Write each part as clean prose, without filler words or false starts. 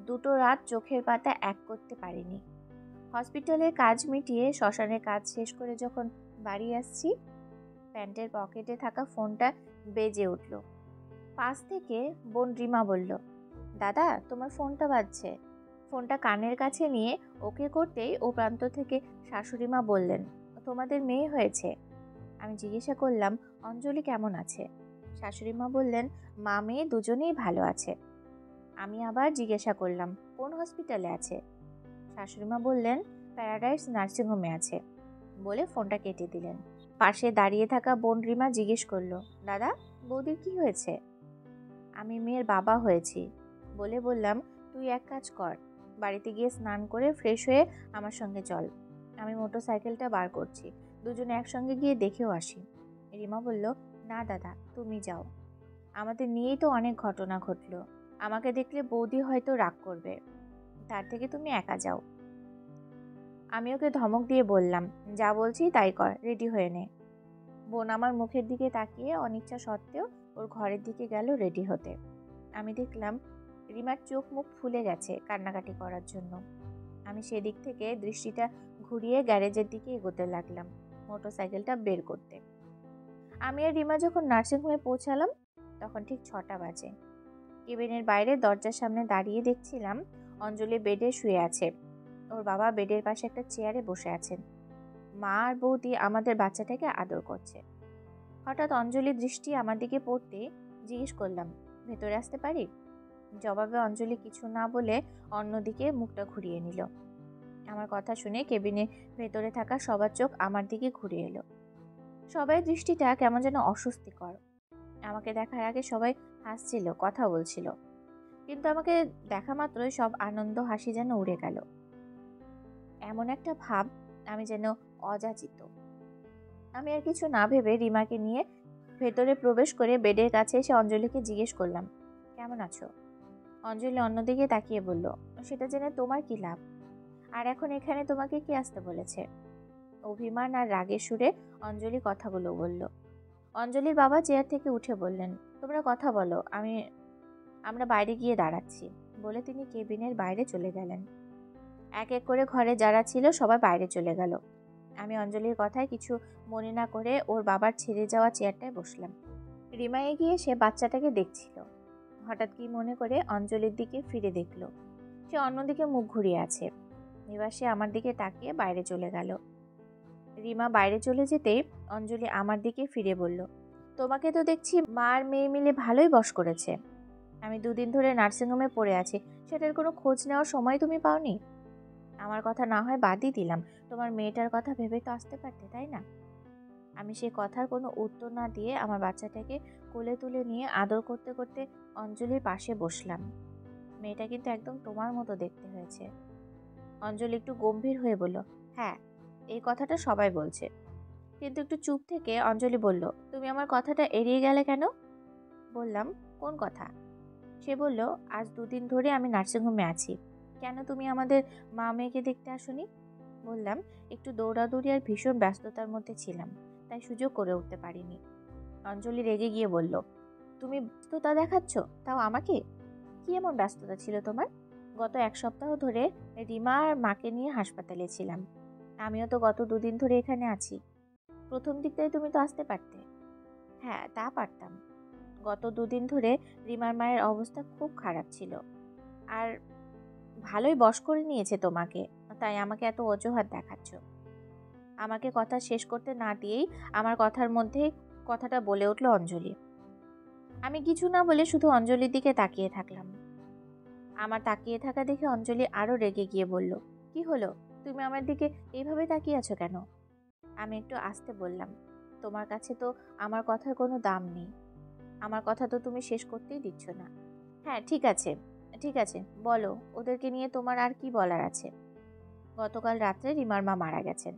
দুটো রাত চোখের পাতা এক করতে পারিনি। হসপিটালের কাজ মিটিয়ে শ্মশানের কাজ শেষ করে যখন বাড়ি আসছি, প্যান্টের পকেটে থাকা ফোনটা বেজে উঠল। পাশ থেকে বোন রিমা বলল, দাদা তোমার ফোনটা বাজছে। ফোনটা কানের কাছে নিয়ে ওকে করতেই ও প্রান্ত থেকে শাশুড়িমা বললেন, তোমাদের মেয়ে হয়েছে। আমি জিজ্ঞাসা করলাম, অঞ্জলি কেমন আছে? শাশুড়িমা বললেন, মা মেয়ে দুজনেই ভালো আছে। আমি আবার জিজ্ঞাসা করলাম, কোন হসপিটালে আছে? শাশুড়িমা বললেন, প্যারাডাইস নার্সিংহোমে আছে, বলে ফোনটা কেটে দিলেন। পাশে দাঁড়িয়ে থাকা বোন রিমা জিজ্ঞেস করলো, দাদা বৌদির কি হয়েছে? আমি মেয়ের বাবা হয়েছি বলে বললাম, তুই এক কাজ কর, বাড়িতে গিয়ে স্নান করে ফ্রেশ হয়ে আমার সঙ্গে চল। আমি মোটরসাইকেলটা বার করছি, দুজনে একসঙ্গে গিয়ে দেখেও আসি। রিমা বলল, না দাদা তুমি যাও, আমাদের নিয়েই তো অনেক ঘটনা ঘটলো, আমাকে দেখলে বৌদি হয়তো রাগ করবে, তার থেকে তুমি একা যাও। আমি ওকে ধমক দিয়ে বললাম, যা বলছি তাই কর, রেডি হয়ে নে। বোন আমার মুখের দিকে তাকিয়ে অনিচ্ছা সত্ত্বেও ওর ঘরের দিকে গেল রেডি হতে। আমি দেখলাম রিমার চোখ মুখ ফুলে গেছে কান্নাকাটি করার জন্য। আমি সেদিক থেকে দৃষ্টিটা ঘুরিয়ে গ্যারেজের দিকে এগোতে লাগলাম মোটরসাইকেলটা বের করতে। আমি আর রিমা যখন নার্সিংহোমে পৌঁছালাম তখন ঠিক 6টা বাজে। কেবিনের বাইরে দরজার সামনে দাঁড়িয়ে দেখছিলাম অঞ্জলি বেডে শুয়ে আছে, ওর বাবা বেডের পাশে একটা চেয়ারে বসে আছেন। মা আর বৌদি আমাদের বাচ্চাটাকে আদর করছে। হঠাৎ অঞ্জলির দৃষ্টি আমার দিকে পড়তে জিজ্ঞেস করলাম, ভেতরে আসতে পারি? জবাবে অঞ্জলি কিছু না বলে অন্যদিকে মুখটা ঘুরিয়ে নিল। আমার কথা শুনে কেবিনে ভেতরে থাকা সবার চোখ আমার দিকে ঘুরে এলো। সবাই দৃষ্টিটা কেমন যেন অস্বস্তিকর। আমাকে দেখার আগে সবাই হাসছিল, কথা বলছিল, কিন্তু আমাকে দেখা মাত্রই সব আনন্দ হাসি যেন উড়ে গেল। এমন একটা ভাব আমি যেন অযাচিত। আমি আর কিছু না ভেবে রিমাকে নিয়ে ভেতরে প্রবেশ করে বেডের কাছে এসে অঞ্জলিকে জিজ্ঞেস করলাম, কেমন আছো? অঞ্জলি অন্যদিকে তাকিয়ে বলল, সেটা জেনে তোমার কি লাভ? আর এখন এখানে তোমাকে কি আসতে বলেছে? অভিমান আর রাগের সুরে অঞ্জলি কথাগুলো বলল। অঞ্জলির বাবা চেয়ার থেকে উঠে বললেন, তোমরা কথা বলো, আমরা বাইরে গিয়ে দাঁড়াচ্ছি, বলে তিনি কেবিনের বাইরে চলে গেলেন। এক এক করে ঘরে যারা ছিল সবাই বাইরে চলে গেল। আমি অঞ্জলির কথায় কিছু মনে না করে ওর বাবার ছেড়ে যাওয়া চেয়ারটায় বসলাম। রিমা এগিয়ে সে বাচ্চাটাকে দেখছিল। হঠাৎ কি মনে করে অঞ্জলির দিকে ফিরে দেখলো, সে অন্যদিকে মুখ ঘুরিয়ে আছে। এবার সে আমার দিকে তাকিয়ে বাইরে চলে গেল। রিমা বাইরে চলে যেতেই অঞ্জলি আমার দিকে ফিরে বলল, তোমাকে তো দেখছি মা আর মেয়ে মিলে ভালোই বশ করেছে। আমি দুদিন ধরে নার্সিংহোমে পড়ে আছি, সেটার কোনো খোঁজ নেওয়ার সময় তুমি পাওনি? আমার কথা না হয় বাদই দিলাম, তোমার মেয়েটার কথা ভেবে তো আসতে পারতে, তাই না? আমি সে কথার কোনো উত্তর না দিয়ে আমার বাচ্চাটাকে কোলে তুলে নিয়ে আদর করতে করতে অঞ্জলির পাশে বসলাম। মেয়েটা কিন্তু একদম তোমার মতো দেখতে হয়েছে। অঞ্জলি একটু গম্ভীর হয়ে বলল, হ্যাঁ, এই কথাটা সবাই বলছে। কিন্তু একটু চুপ থেকে অঞ্জলি বলল, তুমি আমার কথাটা এড়িয়ে গেলে কেন? বললাম, কোন কথা? সে বলল, আজ দুদিন ধরে আমি নার্সিংহোমে আছি, কেন তুমি আমাদের মা মেয়েকে দেখতে আসোনি? বললাম, একটু দৌড়াদৌড়ি আর ভীষণ ব্যস্ততার মধ্যে ছিলাম, তাই সুযোগ করে উঠতে পারিনি। অঞ্জলি রেগে গিয়ে বলল, তুমি ব্যস্ততা দেখাচ্ছ, তাও আমাকে? কি এমন ব্যস্ততা ছিল তোমার? গত 1 সপ্তাহ ধরে রিমা আর মাকে নিয়ে হাসপাতালে ছিলাম, আমিও তো গত দুদিন ধরে এখানে আছি। প্রথম দিকটায় তুমি তো আসতে পারতে। হ্যাঁ, তা পারতাম। গত দুদিন ধরে রিমার মায়ের অবস্থা খুব খারাপ ছিল, আর ভালোই বশ করে নিয়েছে তোমাকে, তাই আমাকে এত অজুহাত দেখাচ্ছ। আমাকে কথা শেষ করতে না দিয়েই আমার কথার মধ্যেই কথাটা বলে উঠল অঞ্জলি। আমি কিছু না বলে শুধু অঞ্জলির দিকে তাকিয়ে থাকলাম। আমার তাকিয়ে থাকা দেখে অঞ্জলি আরো রেগে গিয়ে বলল, কি হলো, তুমি আমার দিকে এইভাবে তাকিয়ে আছো কেন? আমি একটু আস্তে বললাম, তোমার কাছে তো আমার কথার কোনো দাম নেই, আমার কথা তো তুমি শেষ করতেই দিচ্ছ না। হ্যাঁ ঠিক আছে, ঠিক আছে, বলো, ওদেরকে নিয়ে তোমার আর কি বলার আছে? গতকাল রাত্রে রিমার মা মারা গেছেন।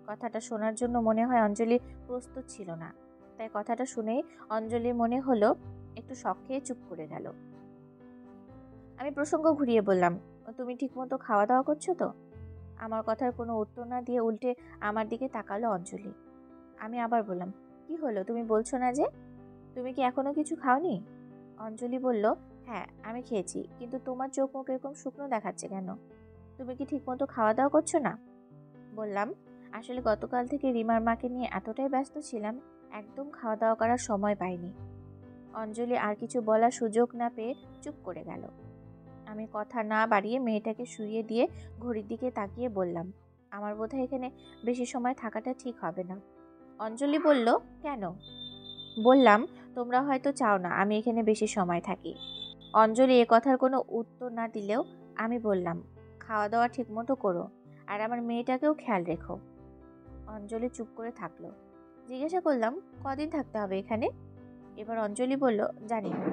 কথাটা শোনার জন্য মনে হয় অঞ্জলি প্রস্তুত ছিল না, তাই কথাটা শুনেই অঞ্জলির মনে হলো একটু শক খেয়ে চুপ করে গেল। আমি প্রসঙ্গ ঘুরিয়ে বললাম, তুমি ঠিকমতো খাওয়া দাওয়া করছো তো? আমার কথার কোনো উত্তর না দিয়ে উল্টে আমার দিকে তাকালো অঞ্জলি। আমি আবার বললাম, কি হলো, তুমি বলছো না যে? তুমি কি এখনো কিছু খাওনি? অঞ্জলি বলল, হ্যাঁ, আমি খেয়েছি, কিন্তু তোমার চোখ মুখ এরকম শুকনো দেখাচ্ছে কেন? তুমি কি ঠিকমতো খাওয়া দাওয়া করছো না? বললাম, আসলে গতকাল থেকে রিমার মাকে নিয়ে এতটাই ব্যস্ত ছিলাম, একদম খাওয়া দাওয়া করার সময় পাইনি। অঞ্জলি আর কিছু বলার সুযোগ না পেয়ে চুপ করে গেল। আমি কথা না বাড়িয়ে মেয়েটাকে শুইয়ে দিয়ে ঘড়ির দিকে তাকিয়ে বললাম, আমার বোধহয় এখানে বেশি সময় থাকাটা ঠিক হবে না। অঞ্জলি বলল, কেন? বললাম, তোমরা হয়তো চাও না আমি এখানে বেশি সময় থাকি। অঞ্জলি এ কথার কোনো উত্তর না দিলেও আমি বললাম, খাওয়া দাওয়া ঠিকমতো করো, আর আমার মেয়েটাকেও খেয়াল রেখো। অঞ্জলি চুপ করে থাকলো। জিজ্ঞাসা করলাম, কদিন থাকতে হবে এখানে? এবার অঞ্জলি বলল, জানি না।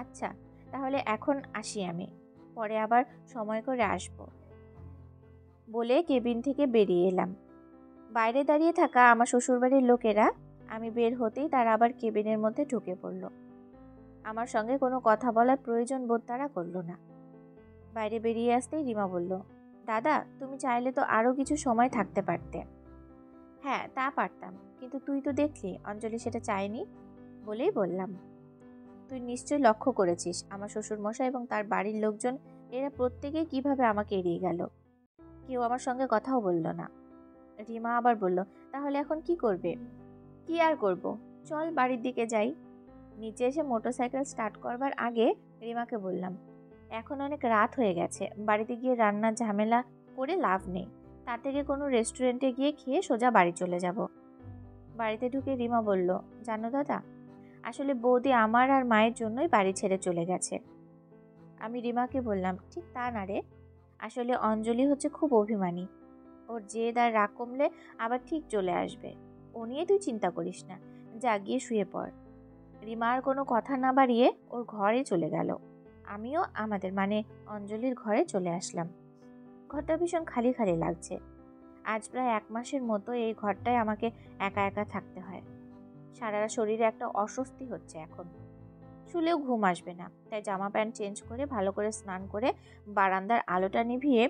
আচ্ছা, তাহলে এখন আসি আমি, পরে আবার সময় করে আসবো, বলে কেবিন থেকে বেরিয়ে এলাম। বাইরে দাঁড়িয়ে থাকা আমার শ্বশুরবাড়ির লোকেরা আমি বের হতেই তারা আবার কেবিনের মধ্যে ঢুকে পড়ল। আমার সঙ্গে কোনো কথা বলার প্রয়োজন বোধ তারা করলো না। বাইরে বেরিয়ে আসতেই রিমা বলল, দাদা, তুমি চাইলে তো আরও কিছু সময় থাকতে পারতে। হ্যাঁ, তা পারতাম, কিন্তু তুই তো দেখলি অঞ্জলি সেটা চায়নি, বলেই বললাম। তুই নিশ্চয়ই লক্ষ্য করেছিস আমার শ্বশুরমশাই এবং তার বাড়ির লোকজন, এরা প্রত্যেকেই কিভাবে আমাকে এড়িয়ে গেল, কেউ আমার সঙ্গে কথাও বলল না। রিমা আবার বলল, তাহলে এখন কি করবে? কি আর করব, চল বাড়ির দিকে যাই। নিচে এসে মোটরসাইকেল স্টার্ট করবার আগে রিমাকে বললাম, এখন অনেক রাত হয়ে গেছে, বাড়িতে গিয়ে রান্নার ঝামেলা করে লাভ নেই, তার থেকে কোনো রেস্টুরেন্টে গিয়ে খেয়ে সোজা বাড়ি চলে যাব। বাড়িতে ঢুকে রিমা বলল, জানো দাদা, আসলে বৌদি আমার আর মায়ের জন্যই বাড়ি ছেড়ে চলে গেছে। আমি রিমাকে বললাম, ঠিক তা না রে, আসলে অঞ্জলি হচ্ছে খুব অভিমানী, ওর জেদ আর রাগ কমলে আবার ঠিক চলে আসবে, ও নিয়ে তুই চিন্তা করিস না, যা গিয়ে শুয়ে পড়। রিমা আর কোনো কথা না বাড়িয়ে ওর ঘরে চলে গেল। আমিও আমাদের মানে অঞ্জলির ঘরে চলে আসলাম। ঘরটা ভীষণ খালি খালি লাগছে। আজ প্রায় 1 মাসের মতো এই ঘরটায় আমাকে একা একা থাকতে হয়। সারা শরীরে একটা অস্বস্তি হচ্ছে এখন। শুলেও ঘুম আসবে না, তাই জামা প্যান্ট চেঞ্জ করে ভালো করে স্নান করে বারান্দার আলোটা নিভিয়ে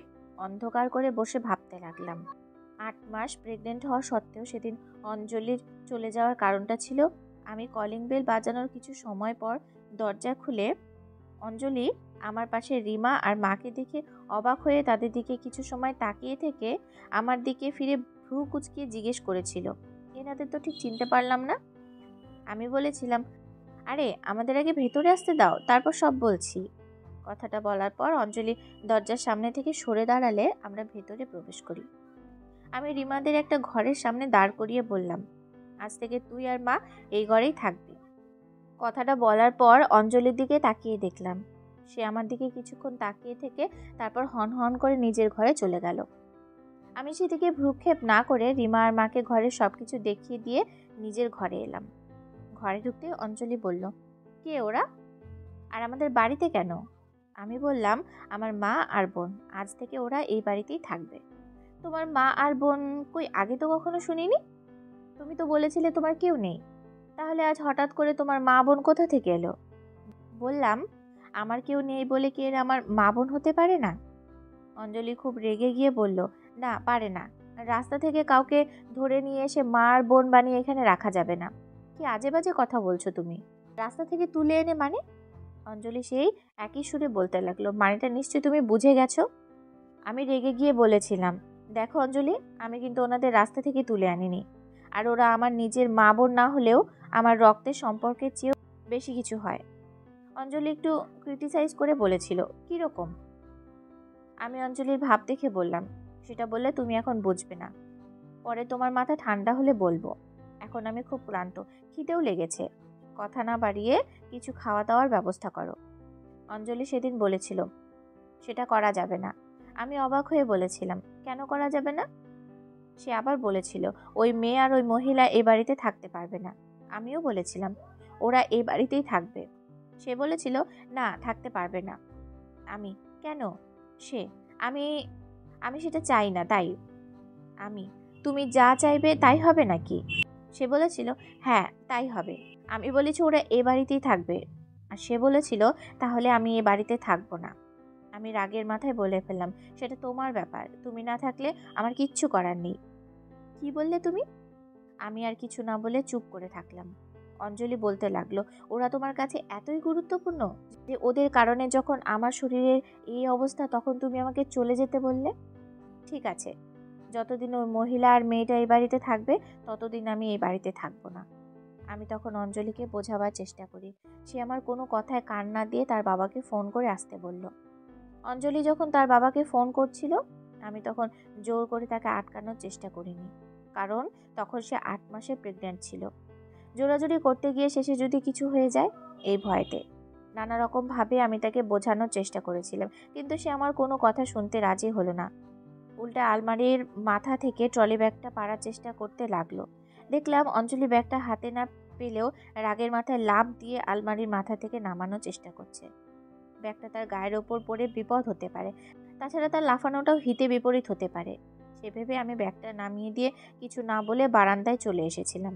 অন্ধকার করে বসে ভাবতে লাগলাম। 8 মাস প্রেগনেন্ট হওয়া সত্ত্বেও সেদিন অঞ্জলির চলে যাওয়ার কারণটা ছিল, আমি কলিং বেল বাজানোর কিছু সময় পর দরজা খুলে অঞ্জলি আমার পাশে রিমা আর মাকে দেখে অবাক হয়ে তাদের দিকে কিছু সময় তাকিয়ে থেকে আমার দিকে ফিরে ভ্রু কুঁচকিয়ে জিজ্ঞেস করেছিল, এনাদের তো ঠিক চিনতে পারলাম না। আমি বলেছিলাম, আরে আমাদের আগে ভেতরে আসতে দাও, তারপর সব বলছি। কথাটা বলার পর অঞ্জলি দরজার সামনে থেকে সরে দাঁড়ালে আমরা ভেতরে প্রবেশ করি। আমি রিমাদের একটা ঘরের সামনে দাঁড় করিয়ে বললাম, আজ থেকে তুই আর মা এই ঘরেই থাকবি। কথাটা বলার পর অঞ্জলির দিকে তাকিয়ে দেখলাম, সে আমার দিকে কিছুক্ষণ তাকিয়ে থেকে তারপর হন হন করে নিজের ঘরে চলে গেল। আমি সেদিকে ভ্রুক্ষেপ না করে রিমা আর মাকে ঘরের সবকিছু দেখিয়ে দিয়ে নিজের ঘরে এলাম। ঘরে ঢুকতে অঞ্জলি বলল, কে ওরা, আর আমাদের বাড়িতে কেন? আমি বললাম, আমার মা আর বোন, আজ থেকে ওরা এই বাড়িতেই থাকবে। তোমার মা আর বোন কই, আগে তো কখনো শুনিনি। তুমি তো বলেছিলে তোমার কেউ নেই, তাহলে আজ হঠাৎ করে তোমার মা বোন কোথা থেকে এলো? বললাম, আমার কেউ নেই বলে কি এরা আমার মা বোন হতে পারে না? অঞ্জলি খুব রেগে গিয়ে বলল, না পারে না, রাস্তা থেকে কাউকে ধরে নিয়ে এসে মা আর বোন বানিয়ে এখানে রাখা যাবে না। কি আজে বাজে কথা বলছো তুমি, রাস্তা থেকে তুলে এনে মানে? অঞ্জলি সেই একই সুরে বলতে লাগলো, মানেটা নিশ্চয়ই তুমি বুঝে গেছো। আমি রেগে গিয়ে বলেছিলাম, দেখো অঞ্জলি, আমি কিন্তু ওনাদের রাস্তা থেকে তুলে আনিনি, আর ওরা আমার নিজের মা বোন না হলেও আমার রক্তের সম্পর্কের চেয়েও বেশি কিছু হয়। অঞ্জলি একটু ক্রিটিসাইজ করে বলেছিল, কীরকম? আমি অঞ্জলির ভাব দেখে বললাম, সেটা বললে তুমি এখন বুঝবে না, পরে তোমার মাথা ঠান্ডা হলে বলবো। এখন আমি খুব ক্লান্ত, খিদেও লেগেছে, কথা না বাড়িয়ে কিছু খাওয়া দাওয়ার ব্যবস্থা করো। অঞ্জলি সেদিন বলেছিল, সেটা করা যাবে না। আমি অবাক হয়ে বলেছিলাম, কেন করা যাবে না? সে আবার বলেছিল, ওই মেয়ে আর ওই মহিলা এ বাড়িতে থাকতে পারবে না। আমিও বলেছিলাম, ওরা এই বাড়িতেই থাকবে। সে বলেছিল, না, থাকতে পারবে না। আমি, কেন? সে, আমি আমি সেটা চাই না, তাই। আমি, তুমি যা চাইবে তাই হবে নাকি? সে বলেছিল, হ্যাঁ তাই হবে। আমি বলেছি ওরা এ বাড়িতেই থাকবে, আর সে বলেছিল, তাহলে আমি এ বাড়িতে থাকবো না। আমি রাগের মাথায় বলে ফেললাম, সেটা তোমার ব্যাপার, তুমি না থাকলে আমার কিচ্ছু করার নেই। কি বললে তুমি? আমি আর কিছু না বলে চুপ করে থাকলাম। অঞ্জলি বলতে লাগলো, ওরা তোমার কাছে এতই গুরুত্বপূর্ণ যে ওদের কারণে যখন আমার শরীরের এই অবস্থা তখন তুমি আমাকে চলে যেতে বললে? ঠিক আছে, যতদিন ওই মহিলা আর মেয়েটা এই বাড়িতে থাকবে ততদিন আমি এই বাড়িতে থাকবো না। আমি তখন অঞ্জলিকে বোঝাবার চেষ্টা করি। সে আমার কোনো কথায় কান না দিয়ে তার বাবাকে ফোন করে আসতে বলল। অঞ্জলি যখন তার বাবাকে ফোন করছিল, আমি তখন জোর করে তাকে আটকানোর চেষ্টা করিনি, কারণ তখন সে 8 মাসে প্রেগন্যান্ট ছিল। জোরাজুরি করতে গিয়ে শেষে যদি কিছু হয়ে যায়, এই ভয়তে নানা রকমভাবে আমি তাকে বোঝানোর চেষ্টা করেছিলাম, কিন্তু সে আমার কোনো কথা শুনতে রাজি হলো না। উল্টা আলমারির মাথা থেকে ট্রলি ব্যাগটা পাড়ার চেষ্টা করতে লাগলো। দেখলাম অঞ্জলি ব্যাগটা হাতে না পেলেও রাগের মাথায় লাফ দিয়ে আলমারির মাথা থেকে নামানোর চেষ্টা করছে। ব্যাগটা তার গায়ের ওপর পড়ে বিপদ হতে পারে, তাছাড়া তার লাফানোটাও হিতে বিপরীত হতে পারে। সে ভেবে আমি ব্যাগটা নামিয়ে দিয়ে কিছু না বলে বারান্দায় চলে এসেছিলাম।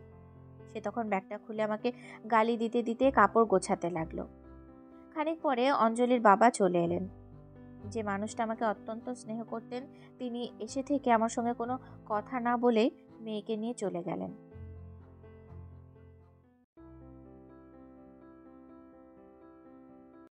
সে তখন ব্যাগটা খুলে আমাকে গালি দিতে দিতে কাপড় গোছাতে লাগলো। খানিক পরে অঞ্জলির বাবা চলে এলেন। যে মানুষটা আমাকে অত্যন্ত স্নেহ করতেন, তিনি এসে থেকে আমার সঙ্গে কোনো কথা না বলেই মেয়েকে নিয়ে চলে গেলেন।